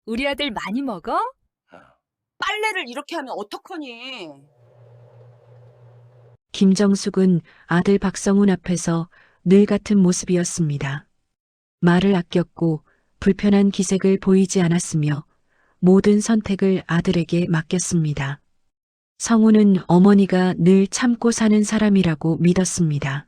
우리 아들 많이 먹어? 빨래를 이렇게 하면 어떡하니? 김정숙은 아들 박성훈 앞에서 늘 같은 모습이었습니다. 말을 아꼈고 불편한 기색을 보이지 않았으며 모든 선택을 아들에게 맡겼습니다. 성훈은 어머니가 늘 참고 사는 사람이라고 믿었습니다.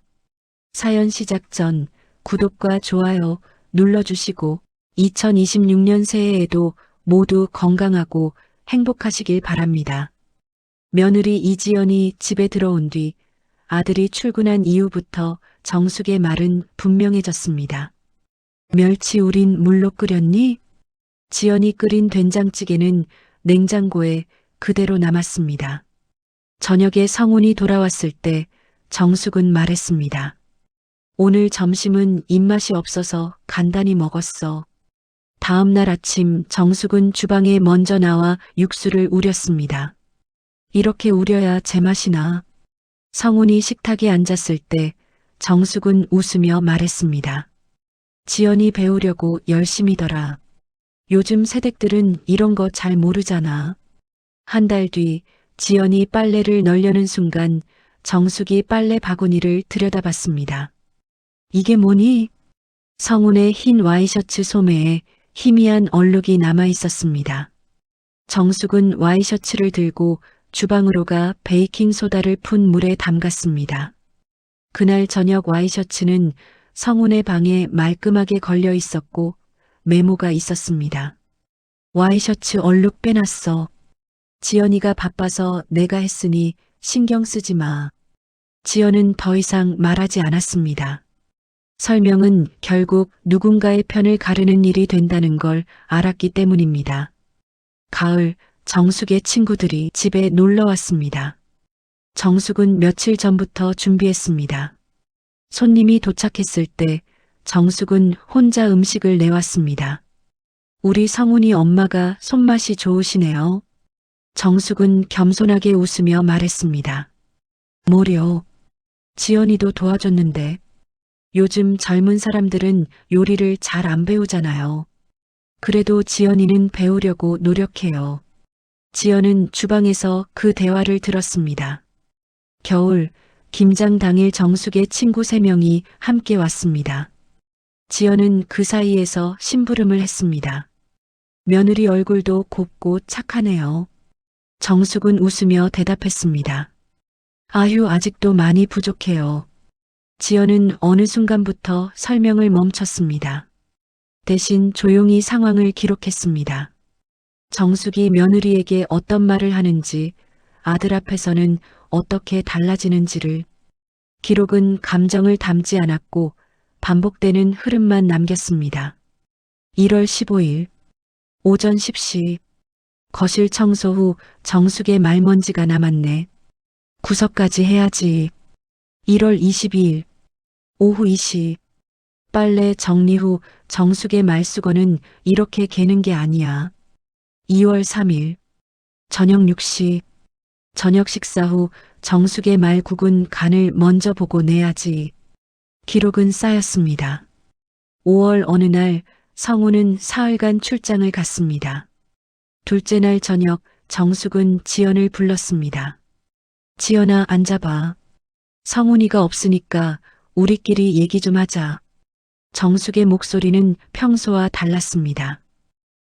사연 시작 전 구독과 좋아요 눌러주시고 2026년 새해에도 모두 건강하고 행복하시길 바랍니다. 며느리 이지연이 집에 들어온 뒤 아들이 출근한 이후부터 정숙의 말은 분명해졌습니다. 멸치 우린 물로 끓였니? 지연이 끓인 된장찌개는 냉장고에 그대로 남았습니다. 저녁에 성훈이 돌아왔을 때 정숙은 말했습니다. 오늘 점심은 입맛이 없어서 간단히 먹었어. 다음 날 아침 정숙은 주방에 먼저 나와 육수를 우렸습니다. 이렇게 우려야 제맛이 나. 성훈이 식탁에 앉았을 때 정숙은 웃으며 말했습니다. 지연이 배우려고 열심히더라. 요즘 새댁들은 이런 거 잘 모르잖아. 한 달 뒤 지연이 빨래를 널려는 순간 정숙이 빨래 바구니를 들여다봤습니다. 이게 뭐니? 성훈의 흰 와이셔츠 소매에 희미한 얼룩이 남아 있었습니다. 정숙은 와이셔츠를 들고 주방으로 가 베이킹소다를 푼 물에 담갔습니다. 그날 저녁 와이셔츠는 성훈의 방에 말끔하게 걸려 있었고 메모가 있었습니다. 와이셔츠 얼룩 빼놨어. 지연이가 바빠서 내가 했으니 신경 쓰지 마. 지연은 더 이상 말하지 않았습니다. 설명은 결국 누군가의 편을 가르는 일이 된다는 걸 알았기 때문입니다. 가을, 정숙의 친구들이 집에 놀러 왔습니다. 정숙은 며칠 전부터 준비했습니다. 손님이 도착했을 때 정숙은 혼자 음식을 내왔습니다. 우리 성훈이 엄마가 손맛이 좋으시네요. 정숙은 겸손하게 웃으며 말했습니다. 뭐려? 지연이도 도와줬는데 요즘 젊은 사람들은 요리를 잘 안 배우잖아요. 그래도 지연이는 배우려고 노력해요. 지연은 주방에서 그 대화를 들었습니다. 겨울, 김장 당일 정숙의 친구 3명이 함께 왔습니다. 지연은 그 사이에서 심부름을 했습니다. 며느리 얼굴도 곱고 착하네요. 정숙은 웃으며 대답했습니다. 아휴, 아직도 많이 부족해요. 지연은 어느 순간부터 설명을 멈췄습니다. 대신 조용히 상황을 기록했습니다. 정숙이 며느리에게 어떤 말을 하는지, 아들 앞에서는 어떻게 달라지는지를. 기록은 감정을 담지 않았고 반복되는 흐름만 남겼습니다. 1월 15일 오전 10시 거실 청소 후 정숙의 말먼지가 남았네. 구석까지 해야지. 1월 22일 오후 2시 빨래 정리 후 정숙의 말수건은 이렇게 개는 게 아니야. 2월 3일 저녁 6시 저녁 식사 후 정숙의 말국은 간을 먼저 보고 내야지. 기록은 쌓였습니다. 5월 어느 날 성훈은 사흘간 출장을 갔습니다. 둘째 날 저녁 정숙은 지연을 불렀습니다. 지연아, 앉아봐. 성훈이가 없으니까 우리끼리 얘기 좀 하자. 정숙의 목소리는 평소와 달랐습니다.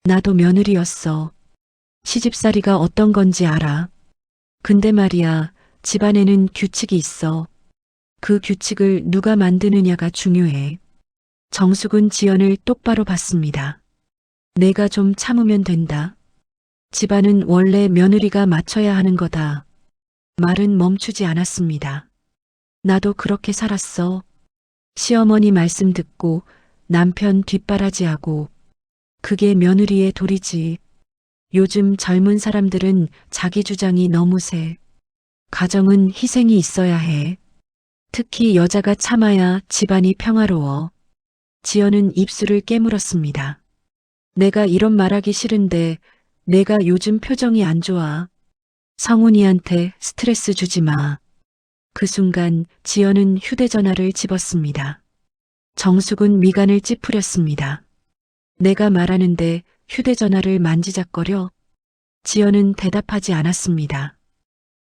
나도 며느리였어. 시집살이가 어떤 건지 알아. 근데 말이야, 집안에는 규칙이 있어. 그 규칙을 누가 만드느냐가 중요해. 정숙은 지연을 똑바로 봤습니다. 내가 좀 참으면 된다. 집안은 원래 며느리가 맞춰야 하는 거다. 말은 멈추지 않았습니다. 나도 그렇게 살았어. 시어머니 말씀 듣고 남편 뒷바라지하고. 그게 며느리의 도리지. 요즘 젊은 사람들은 자기 주장이 너무 세. 가정은 희생이 있어야 해. 특히 여자가 참아야 집안이 평화로워. 지연은 입술을 깨물었습니다. 내가 이런 말하기 싫은데 내가 요즘 표정이 안 좋아. 성훈이한테 스트레스 주지 마. 그 순간 지연은 휴대전화를 집었습니다. 정숙은 미간을 찌푸렸습니다. 내가 말하는데 휴대전화를 만지작거려 지연은 대답하지 않았습니다.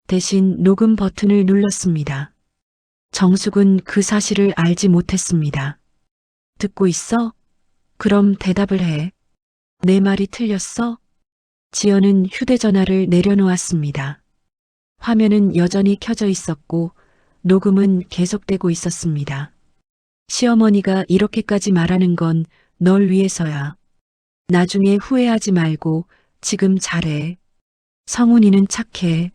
대신 녹음 버튼을 눌렀습니다. 정숙은 그 사실을 알지 못했습니다. 듣고 있어? 그럼 대답을 해. 내 말이 틀렸어? 지연은 휴대전화를 내려놓았습니다. 화면은 여전히 켜져 있었고 녹음은 계속되고 있었습니다. 시어머니가 이렇게까지 말하는 건 널 위해서야. 나중에 후회하지 말고 지금 잘해. 성훈이는 착해.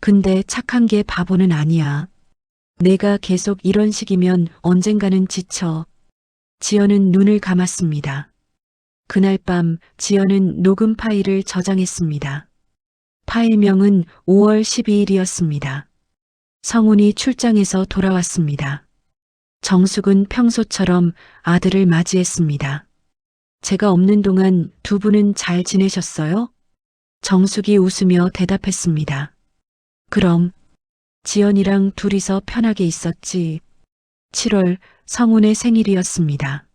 근데 착한 게 바보는 아니야. 내가 계속 이런 식이면 언젠가는 지쳐. 지연은 눈을 감았습니다. 그날 밤 지연은 녹음 파일을 저장했습니다. 파일명은 5월 12일이었습니다. 성훈이 출장에서 돌아왔습니다. 정숙은 평소처럼 아들을 맞이했습니다. 제가 없는 동안 두 분은 잘 지내셨어요? 정숙이 웃으며 대답했습니다. 그럼 지연이랑 둘이서 편하게 있었지. 7월 성훈의 생일이었습니다.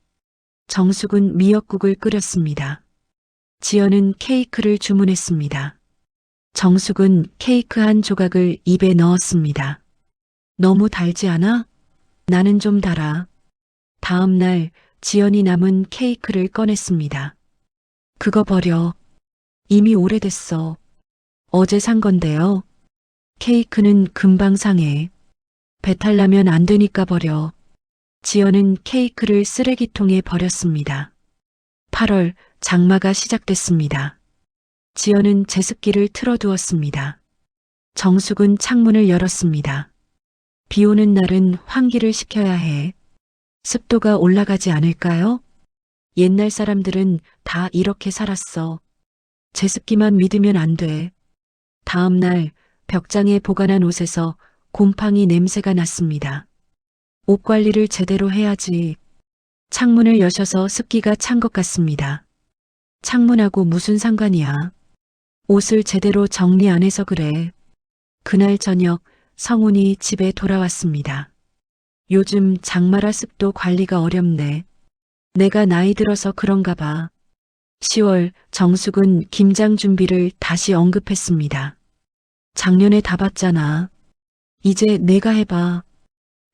정숙은 미역국을 끓였습니다. 지연은 케이크를 주문했습니다. 정숙은 케이크 한 조각을 입에 넣었습니다. 너무 달지 않아? 나는 좀 달아. 다음 날 지연이 남은 케이크를 꺼냈습니다. 그거 버려. 이미 오래됐어. 어제 산 건데요. 케이크는 금방 상해. 배탈 나면 안 되니까 버려. 지연은 케이크를 쓰레기통에 버렸습니다. 8월 장마가 시작됐습니다. 지연은 제습기를 틀어두었습니다. 정숙은 창문을 열었습니다. 비 오는 날은 환기를 시켜야 해. 습도가 올라가지 않을까요? 옛날 사람들은 다 이렇게 살았어. 제습기만 믿으면 안 돼. 다음 날 벽장에 보관한 옷에서 곰팡이 냄새가 났습니다. 옷 관리를 제대로 해야지. 창문을 여셔서 습기가 찬 것 같습니다. 창문하고 무슨 상관이야. 옷을 제대로 정리 안 해서 그래. 그날 저녁 성훈이 집에 돌아왔습니다. 요즘 장마라 습도 관리가 어렵네. 내가 나이 들어서 그런가 봐. 10월 정숙은 김장 준비를 다시 언급했습니다. 작년에 다 봤잖아. 이제 내가 해봐.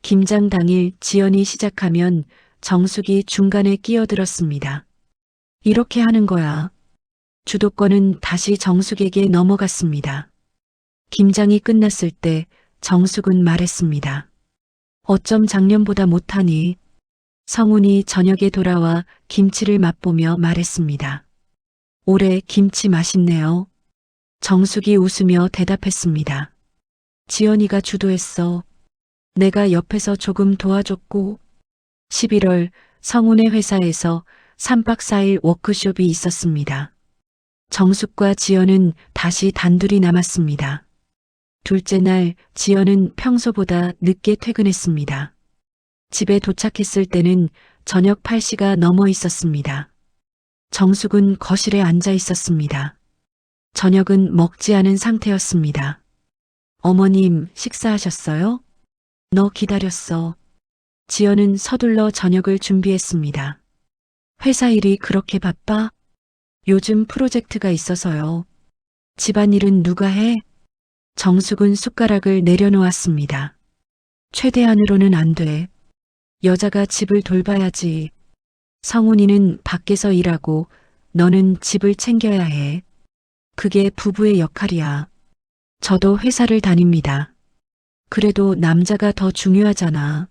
김장 당일 지연이 시작하면 정숙이 중간에 끼어들었습니다. 이렇게 하는 거야. 주도권은 다시 정숙에게 넘어갔습니다. 김장이 끝났을 때 정숙은 말했습니다. 어쩜 작년보다 못하니? 성훈이 저녁에 돌아와 김치를 맛보며 말했습니다. 올해 김치 맛있네요. 정숙이 웃으며 대답했습니다. 지연이가 주도했어. 내가 옆에서 조금 도와줬고. 11월 성훈의 회사에서 3박 4일 워크숍이 있었습니다. 정숙과 지연은 다시 단둘이 남았습니다. 둘째 날 지연은 평소보다 늦게 퇴근했습니다. 집에 도착했을 때는 저녁 8시가 넘어 있었습니다. 정숙은 거실에 앉아 있었습니다. 저녁은 먹지 않은 상태였습니다. 어머님, 식사하셨어요? 너 기다렸어. 지연은 서둘러 저녁을 준비했습니다. 회사 일이 그렇게 바빠? 요즘 프로젝트가 있어서요. 집안일은 누가 해? 정숙은 숟가락을 내려놓았습니다. 최대한으로는 안 돼. 여자가 집을 돌봐야지. 성훈이는 밖에서 일하고 너는 집을 챙겨야 해. 그게 부부의 역할이야. 저도 회사를 다닙니다. 그래도 남자가 더 중요하잖아.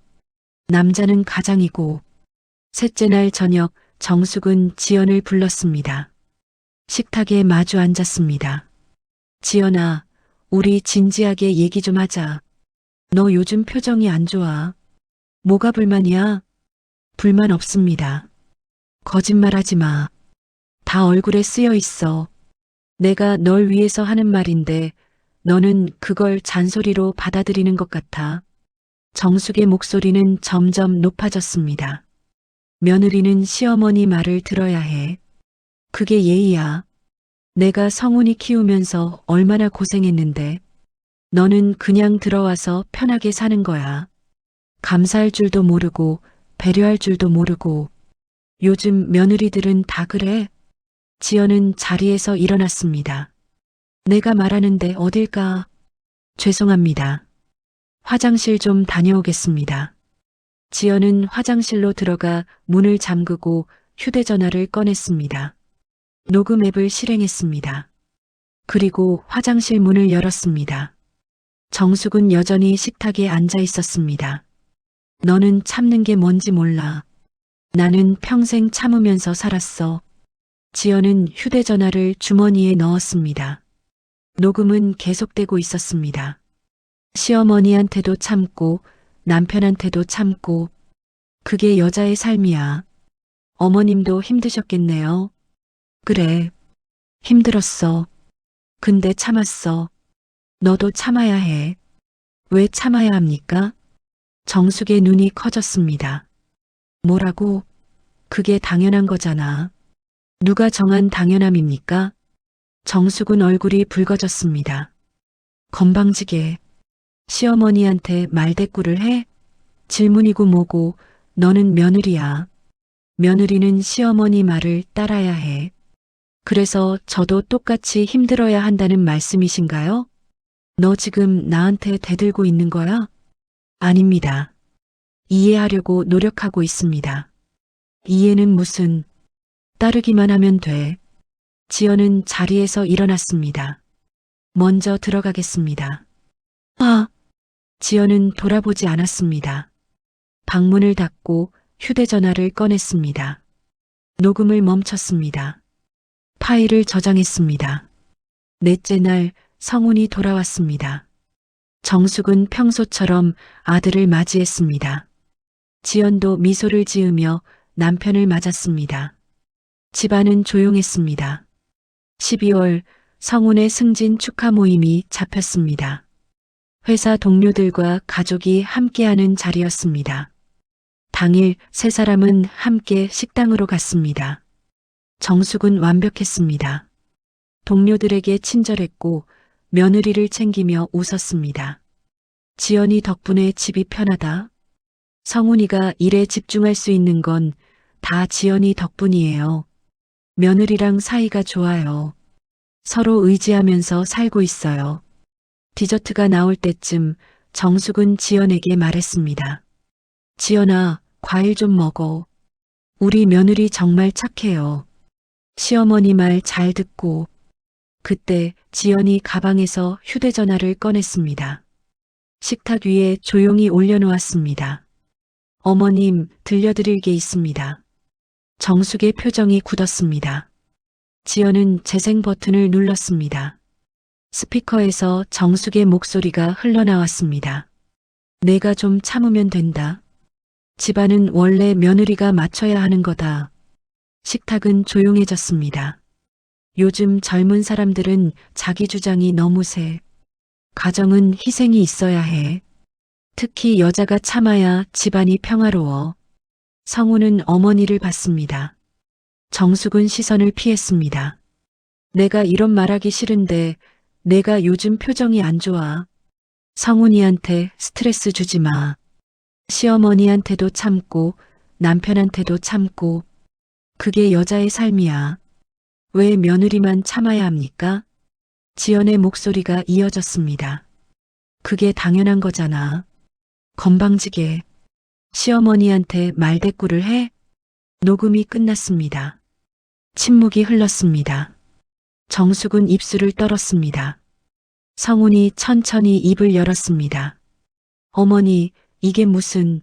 남자는 가장이고. 셋째 날 저녁 정숙은 지연을 불렀습니다. 식탁에 마주 앉았습니다. 지연아, 우리 진지하게 얘기 좀 하자. 너 요즘 표정이 안 좋아. 뭐가 불만이야? 불만 없습니다. 거짓말하지 마. 다 얼굴에 쓰여 있어. 내가 널 위해서 하는 말인데 너는 그걸 잔소리로 받아들이는 것 같아. 정숙의 목소리는 점점 높아졌습니다. 며느리는 시어머니 말을 들어야 해. 그게 예의야. 내가 성훈이 키우면서 얼마나 고생했는데 너는 그냥 들어와서 편하게 사는 거야. 감사할 줄도 모르고 배려할 줄도 모르고. 요즘 며느리들은 다 그래. 지연은 자리에서 일어났습니다. 내가 말하는데 어딜까? 죄송합니다. 화장실 좀 다녀오겠습니다. 지연은 화장실로 들어가 문을 잠그고 휴대전화를 꺼냈습니다. 녹음 앱을 실행했습니다. 그리고 화장실 문을 열었습니다. 정숙은 여전히 식탁에 앉아 있었습니다. 너는 참는 게 뭔지 몰라. 나는 평생 참으면서 살았어. 지연은 휴대전화를 주머니에 넣었습니다. 녹음은 계속되고 있었습니다. 시어머니한테도 참고 남편한테도 참고 그게 여자의 삶이야. 어머님도 힘드셨겠네요. 그래. 힘들었어. 근데 참았어. 너도 참아야 해. 왜 참아야 합니까? 정숙의 눈이 커졌습니다. 뭐라고? 그게 당연한 거잖아. 누가 정한 당연함입니까? 정숙은 얼굴이 붉어졌습니다. 건방지게. 시어머니한테 말대꾸를 해? 질문이고 뭐고 너는 며느리야. 며느리는 시어머니 말을 따라야 해. 그래서 저도 똑같이 힘들어야 한다는 말씀이신가요? 너 지금 나한테 대들고 있는 거야? 아닙니다. 이해하려고 노력하고 있습니다. 이해는 무슨, 따르기만 하면 돼. 지연은 자리에서 일어났습니다. 먼저 들어가겠습니다. 지연은 돌아보지 않았습니다. 방문을 닫고 휴대전화를 꺼냈습니다. 녹음을 멈췄습니다. 파일을 저장했습니다. 넷째 날 성훈이 돌아왔습니다. 정숙은 평소처럼 아들을 맞이했습니다. 지연도 미소를 지으며 남편을 맞았습니다. 집안은 조용했습니다. 12월 성훈의 승진 축하 모임이 잡혔습니다. 회사 동료들과 가족이 함께하는 자리였습니다. 당일 세 사람은 함께 식당으로 갔습니다. 정숙은 완벽했습니다. 동료들에게 친절했고 며느리를 챙기며 웃었습니다. 지연이 덕분에 집이 편하다. 성훈이가 일에 집중할 수 있는 건 다 지연이 덕분이에요. 며느리랑 사이가 좋아요. 서로 의지하면서 살고 있어요. 디저트가 나올 때쯤 정숙은 지연에게 말했습니다. 지연아, 과일 좀 먹어. 우리 며느리 정말 착해요. 시어머니 말 잘 듣고. 그때 지연이 가방에서 휴대전화를 꺼냈습니다. 식탁 위에 조용히 올려놓았습니다. 어머님, 들려드릴 게 있습니다. 정숙의 표정이 굳었습니다. 지연은 재생 버튼을 눌렀습니다. 스피커에서 정숙의 목소리가 흘러나왔습니다. 내가 좀 참으면 된다. 집안은 원래 며느리가 맞춰야 하는 거다. 식탁은 조용해졌습니다. 요즘 젊은 사람들은 자기 주장이 너무 세. 가정은 희생이 있어야 해. 특히 여자가 참아야 집안이 평화로워. 성우는 어머니를 봤습니다. 정숙은 시선을 피했습니다. 내가 이런 말하기 싫은데 내가 요즘 표정이 안 좋아. 성훈이한테 스트레스 주지 마. 시어머니한테도 참고 남편한테도 참고 그게 여자의 삶이야. 왜 며느리만 참아야 합니까? 지연의 목소리가 이어졌습니다. 그게 당연한 거잖아. 건방지게. 시어머니한테 말대꾸를 해? 녹음이 끝났습니다. 침묵이 흘렀습니다. 정숙은 입술을 떨었습니다. 성훈이 천천히 입을 열었습니다. 어머니, 이게 무슨...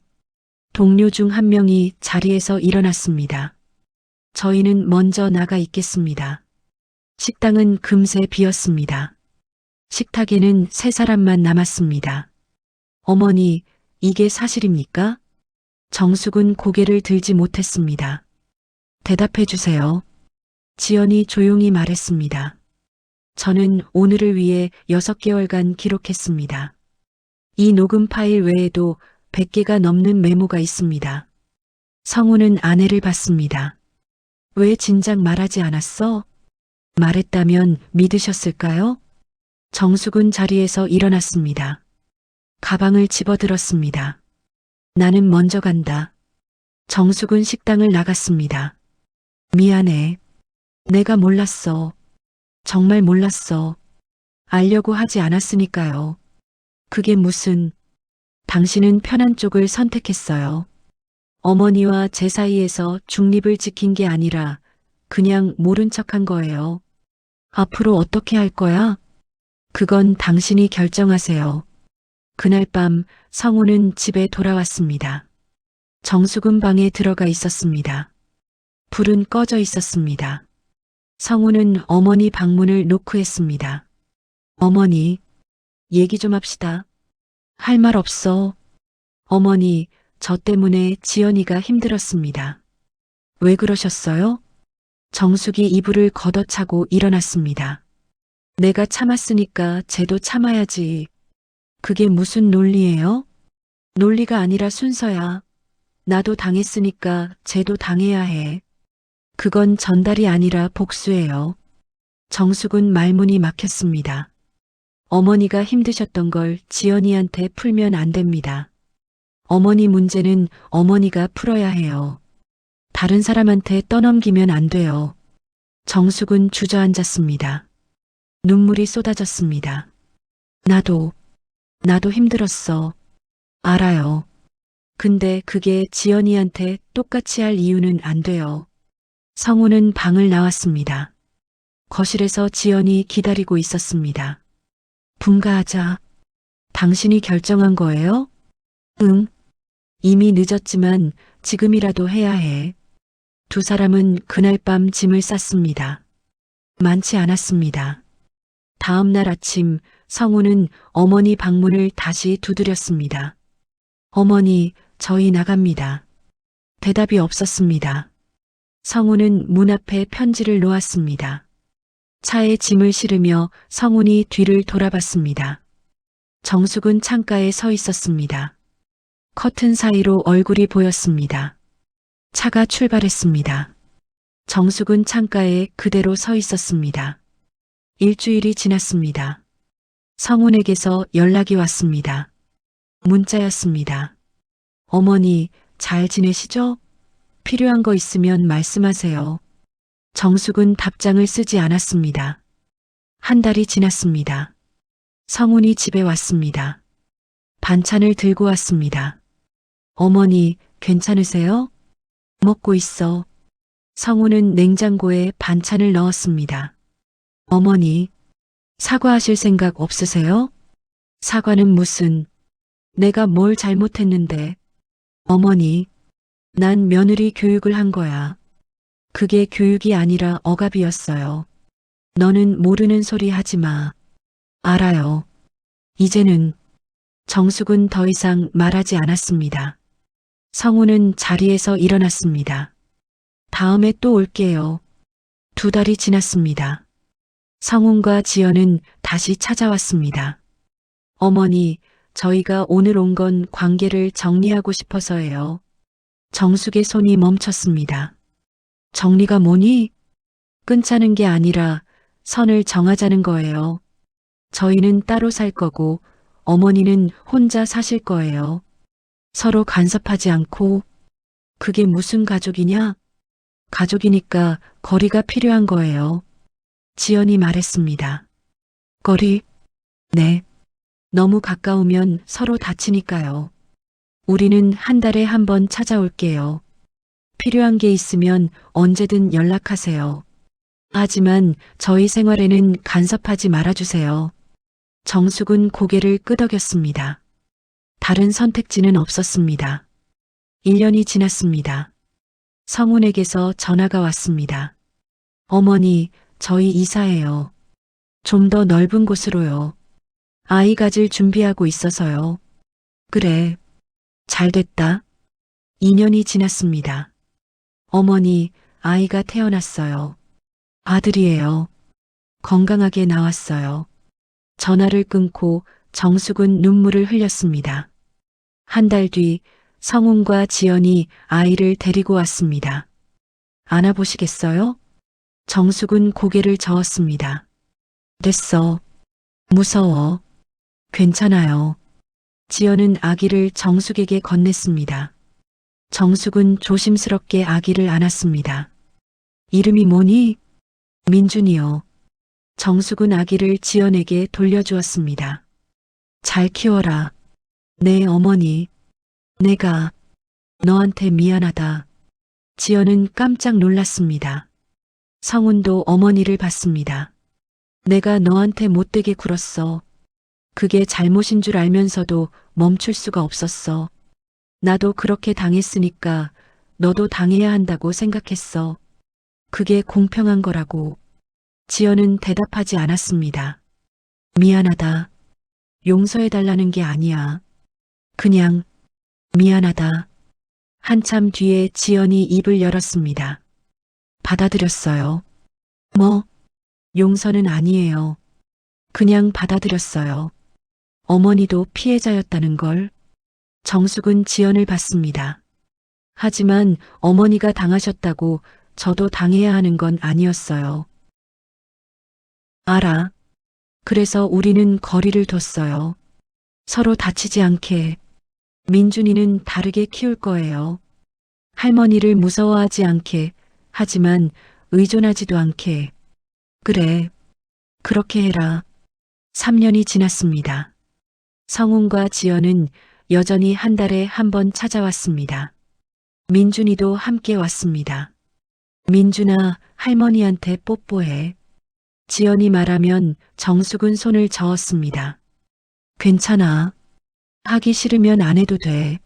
동료 중 한 명이 자리에서 일어났습니다. 저희는 먼저 나가 있겠습니다. 식당은 금세 비었습니다. 식탁에는 세 사람만 남았습니다. 어머니, 이게 사실입니까? 정숙은 고개를 들지 못했습니다. 대답해 주세요. 지연이 조용히 말했습니다. 저는 오늘을 위해 6개월간 기록했습니다. 이 녹음 파일 외에도 100개가 넘는 메모가 있습니다. 성우는 아내를 봤습니다. 왜 진작 말하지 않았어? 말했다면 믿으셨을까요? 정숙은 자리에서 일어났습니다. 가방을 집어들었습니다. 나는 먼저 간다. 정숙은 식당을 나갔습니다. 미안해. 내가 몰랐어. 정말 몰랐어. 알려고 하지 않았으니까요. 그게 무슨, 당신은 편한 쪽을 선택했어요. 어머니와 제 사이에서 중립을 지킨 게 아니라 그냥 모른 척한 거예요. 앞으로 어떻게 할 거야? 그건 당신이 결정하세요. 그날 밤 성우는 집에 돌아왔습니다. 정숙은 방에 들어가 있었습니다. 불은 꺼져 있었습니다. 성우는 어머니 방문을 노크했습니다. 어머니, 얘기 좀 합시다. 할 말 없어. 어머니, 저 때문에 지연이가 힘들었습니다. 왜 그러셨어요? 정숙이 이불을 걷어차고 일어났습니다. 내가 참았으니까 쟤도 참아야지. 그게 무슨 논리예요? 논리가 아니라 순서야. 나도 당했으니까 쟤도 당해야 해. 그건 전달이 아니라 복수예요. 정숙은 말문이 막혔습니다. 어머니가 힘드셨던 걸 지연이한테 풀면 안 됩니다. 어머니 문제는 어머니가 풀어야 해요. 다른 사람한테 떠넘기면 안 돼요. 정숙은 주저앉았습니다. 눈물이 쏟아졌습니다. 나도 힘들었어. 알아요. 근데 그게 지연이한테 똑같이 할 이유는 안 돼요. 성우는 방을 나왔습니다. 거실에서 지연이 기다리고 있었습니다. 분가하자. 당신이 결정한 거예요? 응. 이미 늦었지만 지금이라도 해야 해. 두 사람은 그날 밤 짐을 쌌습니다. 많지 않았습니다. 다음 날 아침 성우는 어머니 방문을 다시 두드렸습니다. 어머니, 저희 나갑니다. 대답이 없었습니다. 성우는 문 앞에 편지를 놓았습니다. 차에 짐을 실으며 성훈이 뒤를 돌아봤습니다. 정숙은 창가에 서 있었습니다. 커튼 사이로 얼굴이 보였습니다. 차가 출발했습니다. 정숙은 창가에 그대로 서 있었습니다. 일주일이 지났습니다. 성훈에게서 연락이 왔습니다. 문자였습니다. 어머니, 잘 지내시죠? 필요한 거 있으면 말씀하세요. 정숙은 답장을 쓰지 않았습니다. 한 달이 지났습니다. 성훈이 집에 왔습니다. 반찬을 들고 왔습니다. 어머니, 괜찮으세요? 먹고 있어. 성훈은 냉장고에 반찬을 넣었습니다. 어머니, 사과하실 생각 없으세요? 사과는 무슨, 내가 뭘 잘못했는데. 어머니, 난 며느리 교육을 한 거야. 그게 교육이 아니라 억압이었어요. 너는 모르는 소리 하지 마. 알아요. 이제는. 정숙은 더 이상 말하지 않았습니다. 성우는 자리에서 일어났습니다. 다음에 또 올게요. 2달이 지났습니다. 성훈과 지연은 다시 찾아왔습니다. 어머니, 저희가 오늘 온 건 관계를 정리하고 싶어서예요. 정숙의 손이 멈췄습니다. 정리가 뭐니? 끊자는 게 아니라 선을 정하자는 거예요. 저희는 따로 살 거고 어머니는 혼자 사실 거예요. 서로 간섭하지 않고. 그게 무슨 가족이냐? 가족이니까 거리가 필요한 거예요. 지연이 말했습니다. 거리? 네. 너무 가까우면 서로 다치니까요. 우리는 한 달에 한 번 찾아올게요. 필요한 게 있으면 언제든 연락하세요. 하지만 저희 생활에는 간섭하지 말아주세요. 정숙은 고개를 끄덕였습니다. 다른 선택지는 없었습니다. 1년이 지났습니다. 성훈에게서 전화가 왔습니다. 어머니, 저희 이사해요. 좀 더 넓은 곳으로요. 아이 가질 준비하고 있어서요. 그래. 잘 됐다. 2년이 지났습니다. 어머니, 아이가 태어났어요. 아들이에요. 건강하게 나왔어요. 전화를 끊고 정숙은 눈물을 흘렸습니다. 한 달 뒤 성훈과 지연이 아이를 데리고 왔습니다. 안아보시겠어요? 정숙은 고개를 저었습니다. 됐어. 무서워. 괜찮아요. 지연은 아기를 정숙에게 건넸습니다. 정숙은 조심스럽게 아기를 안았습니다. 이름이 뭐니? 민준이요. 정숙은 아기를 지연에게 돌려주었습니다. 잘 키워라. 네, 어머니. 내가 너한테 미안하다. 지연은 깜짝 놀랐습니다. 성훈도 어머니를 봤습니다. 내가 너한테 못되게 굴었어. 그게 잘못인 줄 알면서도 멈출 수가 없었어. 나도 그렇게 당했으니까 너도 당해야 한다고 생각했어. 그게 공평한 거라고. 지연은 대답하지 않았습니다. 미안하다. 용서해달라는 게 아니야. 그냥 미안하다. 한참 뒤에 지연이 입을 열었습니다. 받아들였어요. 뭐? 용서는 아니에요. 그냥 받아들였어요. 어머니도 피해자였다는 걸. 정숙은 지연을 봤습니다. 하지만 어머니가 당하셨다고 저도 당해야 하는 건 아니었어요. 알아. 그래서 우리는 거리를 뒀어요. 서로 다치지 않게. 민준이는 다르게 키울 거예요. 할머니를 무서워하지 않게, 하지만 의존하지도 않게. 그래. 그렇게 해라. 3년이 지났습니다. 성훈과 지연은 여전히 한 달에 한 번 찾아왔습니다. 민준이도 함께 왔습니다. 민준아, 할머니한테 뽀뽀해. 지연이 말하면 정숙은 손을 저었습니다. 괜찮아. 하기 싫으면 안 해도 돼.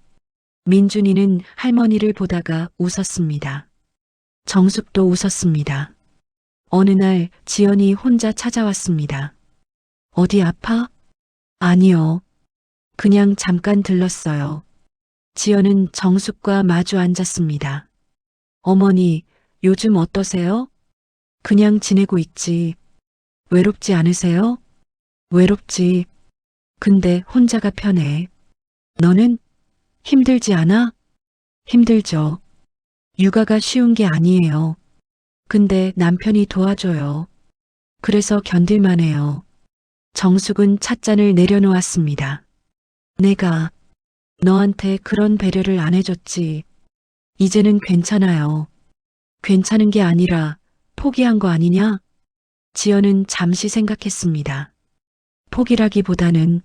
민준이는 할머니를 보다가 웃었습니다. 정숙도 웃었습니다. 어느 날 지연이 혼자 찾아왔습니다. 어디 아파? 아니요. 그냥 잠깐 들렀어요. 지연은 정숙과 마주 앉았습니다. 어머니, 요즘 어떠세요? 그냥 지내고 있지. 외롭지 않으세요? 외롭지. 근데 혼자가 편해. 너는 힘들지 않아? 힘들죠. 육아가 쉬운 게 아니에요. 근데 남편이 도와줘요. 그래서 견딜만 해요. 정숙은 찻잔을 내려놓았습니다. 내가 너한테 그런 배려를 안 해줬지. 이제는 괜찮아요. 괜찮은 게 아니라 포기한 거 아니냐? 지연은 잠시 생각했습니다. 포기라기보다는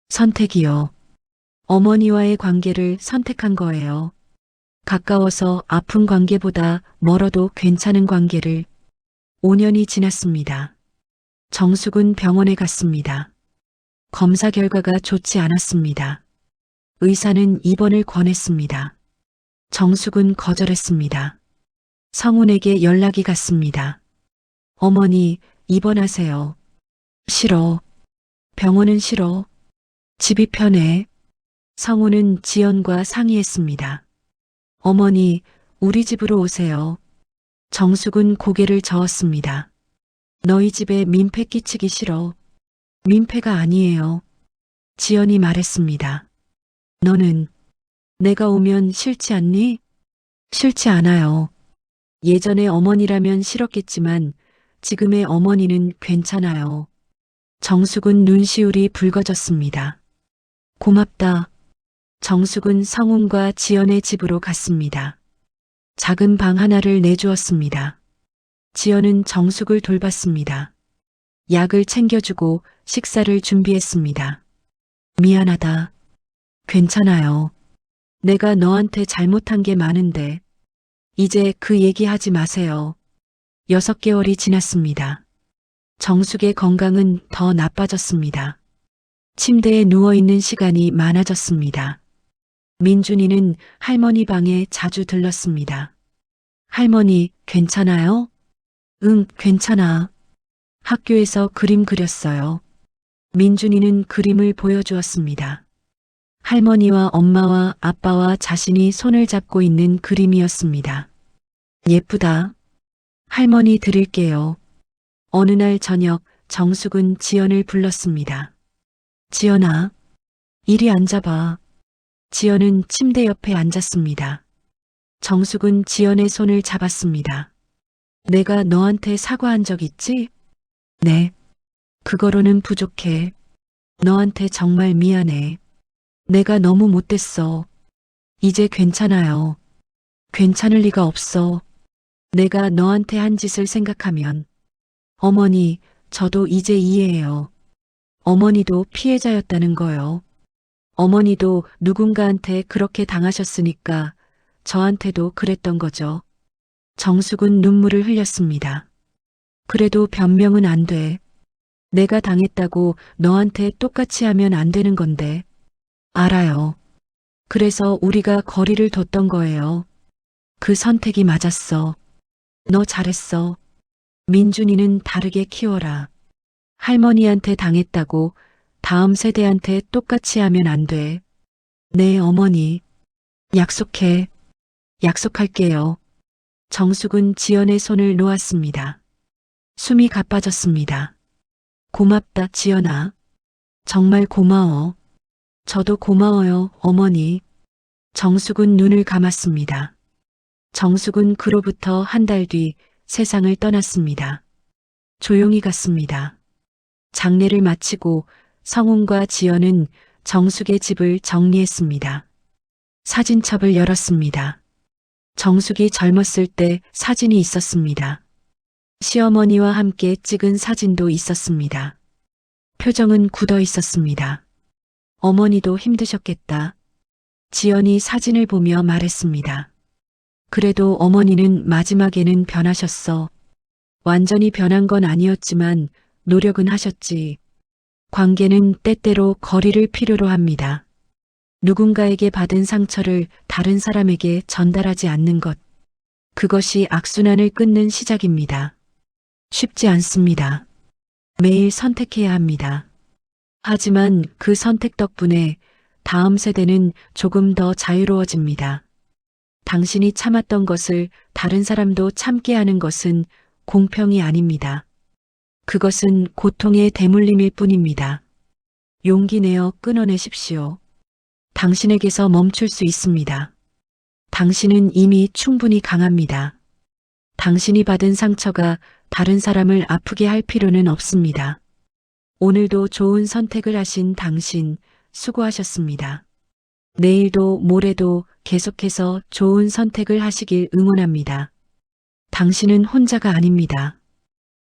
선택이요. 어머니와의 관계를 선택한 거예요. 가까워서 아픈 관계보다 멀어도 괜찮은 관계를. 5년이 지났습니다. 정숙은 병원에 갔습니다. 검사 결과가 좋지 않았습니다. 의사는 입원을 권했습니다. 정숙은 거절했습니다. 성훈에게 연락이 갔습니다. 어머니, 입원하세요. 싫어. 병원은 싫어. 집이 편해. 성훈은 지연과 상의했습니다. 어머니, 우리 집으로 오세요. 정숙은 고개를 저었습니다. 너희 집에 민폐 끼치기 싫어. 민폐가 아니에요. 지연이 말했습니다. 너는 내가 오면 싫지 않니? 싫지 않아요. 예전에 어머니라면 싫었겠지만 지금의 어머니는 괜찮아요. 정숙은 눈시울이 붉어졌습니다. 고맙다. 정숙은 성훈과 지연의 집으로 갔습니다. 작은 방 하나를 내주었습니다. 지연은 정숙을 돌봤습니다. 약을 챙겨주고 식사를 준비했습니다. 미안하다. 괜찮아요. 내가 너한테 잘못한 게 많은데 이제 그 얘기하지 마세요. 6개월이 지났습니다. 정숙의 건강은 더 나빠졌습니다. 침대에 누워있는 시간이 많아졌습니다. 민준이는 할머니 방에 자주 들렀습니다. 할머니, 괜찮아요? 응, 괜찮아. 학교에서 그림 그렸어요. 민준이는 그림을 보여주었습니다. 할머니와 엄마와 아빠와 자신이 손을 잡고 있는 그림이었습니다. 예쁘다. 할머니 드릴게요. 어느 날 저녁 정숙은 지연을 불렀습니다. 지연아, 이리 앉아봐. 지연은 침대 옆에 앉았습니다. 정숙은 지연의 손을 잡았습니다. 내가 너한테 사과한 적 있지? 네. 그거로는 부족해. 너한테 정말 미안해. 내가 너무 못됐어. 이제 괜찮아요. 괜찮을 리가 없어. 내가 너한테 한 짓을 생각하면 어머니, 저도 이제 이해해요. 어머니도 피해자였다는 거요. 어머니도 누군가한테 그렇게 당하셨으니까 저한테도 그랬던 거죠. 정숙은 눈물을 흘렸습니다. 그래도 변명은 안 돼. 내가 당했다고 너한테 똑같이 하면 안 되는 건데. 알아요. 그래서 우리가 거리를 뒀던 거예요. 그 선택이 맞았어. 너 잘했어. 민준이는 다르게 키워라. 할머니한테 당했다고 다음 세대한테 똑같이 하면 안 돼. 네, 어머니. 약속해. 약속할게요. 정숙은 지연의 손을 놓았습니다. 숨이 가빠졌습니다. 고맙다, 지연아. 정말 고마워. 저도 고마워요, 어머니. 정숙은 눈을 감았습니다. 정숙은 그로부터 한 달 뒤 세상을 떠났습니다. 조용히 갔습니다. 장례를 마치고 성훈과 지연은 정숙의 집을 정리했습니다. 사진첩을 열었습니다. 정숙이 젊었을 때 사진이 있었습니다. 시어머니와 함께 찍은 사진도 있었습니다. 표정은 굳어 있었습니다. 어머니도 힘드셨겠다. 지연이 사진을 보며 말했습니다. 그래도 어머니는 마지막에는 변하셨어. 완전히 변한 건 아니었지만 노력은 하셨지. 관계는 때때로 거리를 필요로 합니다. 누군가에게 받은 상처를 다른 사람에게 전달하지 않는 것. 그것이 악순환을 끊는 시작입니다. 쉽지 않습니다. 매일 선택해야 합니다. 하지만 그 선택 덕분에 다음 세대는 조금 더 자유로워집니다. 당신이 참았던 것을 다른 사람도 참게 하는 것은 공평이 아닙니다. 그것은 고통의 대물림일 뿐입니다. 용기 내어 끊어내십시오. 당신에게서 멈출 수 있습니다. 당신은 이미 충분히 강합니다. 당신이 받은 상처가 다른 사람을 아프게 할 필요는 없습니다. 오늘도 좋은 선택을 하신 당신, 수고하셨습니다. 내일도 모레도 계속해서 좋은 선택을 하시길 응원합니다. 당신은 혼자가 아닙니다.